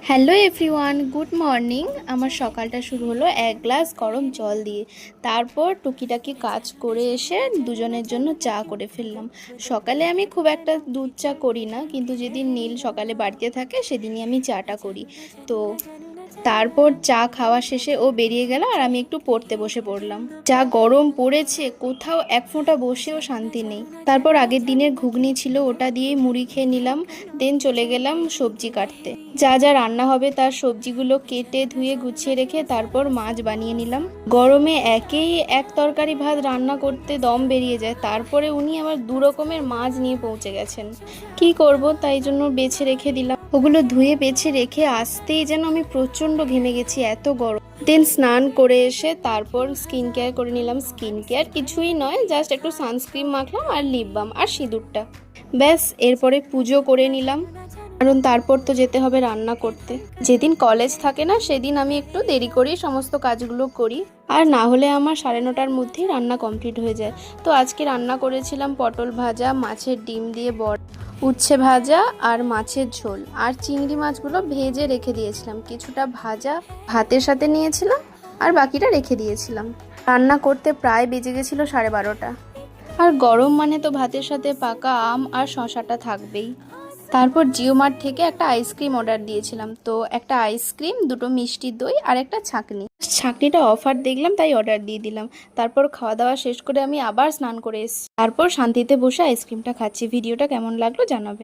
Hello everyone, good morning. আমার সকালটা শুরু হলো এক গ্লাস গরম জল দিয়ে। তারপর টুকিটাকি কাজ করে এসে দুজনের জন্য চা করে ফেললাম। সকালে আমি খুব একটা দুধ চা করি না, কিন্তু যেদিন নীল সকালে বাড়িতে থাকে সেদিনই আমি চাটা করি। তো তারপর চা খাওয়া শেষে ও বেরিয়ে গেল আর আমি একটু পড়তে বসে পড়লাম। যা গরম পড়েছে, কোথাও এক ফোঁটা বসেও শান্তি নেই। তারপর আগের দিনের ঘুগনি ছিল, ওটা দিয়েই মুড়ি খেয়ে নিলাম। দেন চলে গেলাম সবজি কাটতে। যা যা রান্না হবে তার সবজিগুলো কেটে ধুয়ে গুছিয়ে রেখে তারপর মাছ বানিয়ে নিলাম। গরমে একেই এক তরকারি ভাত রান্না করতে দম বেরিয়ে যায়, তারপরে উনি আবার দু রকমের মাছ নিয়ে পৌঁছে গেছেন। কি করব, তাই জন্য বেছে রেখে দিলাম। ওগুলো ধুয়ে বেছে রেখে আসতেই যেন আমি প্রচণ্ড ঘেমে গেছি, এত গরম। দেন স্নান করে এসে তারপর স্কিন কেয়ার করে নিলাম। স্কিন কেয়ার কিছুই নয়, জাস্ট একটু সানস্ক্রিন মাখলাম আর লিপ বাম আর সিঁদুরটা, ব্যাস। এরপরে পুজো করে নিলাম, কারণ তারপর তো যেতে হবে রান্না করতে। যেদিন কলেজ থাকে না সেদিন আমি একটু দেরি করেই সমস্ত কাজগুলো করি, আর না হলে আমার 9:30টার মধ্যেই রান্না কমপ্লিট হয়ে যায়। তো আজকে রান্না করেছিলাম পটল ভাজা, মাছের ডিম দিয়ে উচ্ছে ভাজা আর মাছের ঝোল, আর চিংড়ি মাছগুলো ভেজে রেখে দিয়েছিলাম। কিছুটা ভাজা ভাতের সাথে নিয়েছিলাম আর বাকিটা রেখে দিয়েছিলাম। রান্না করতে প্রায় বেজে গেছিল 12:30। আর গরম মানে তো ভাতের সাথে পাকা আম আর শশাটা থাকবেই। তারপর জিও মার্ট থেকে একটা আইসক্রিম অর্ডার দিয়েছিলাম, তো একটা আইসক্রিম, দুটো মিষ্টি দই আর একটা ছাঁকনি। ছাঁকনিটা অফার দেখলাম তাই অর্ডার দিয়ে দিলাম। তারপর খাওয়া দাওয়া শেষ করে আমি আবার স্নান করে এসেছি। তারপর শান্তিতে বসে আইসক্রিমটা খাচ্ছি। ভিডিওটা কেমন লাগলো জানাবে।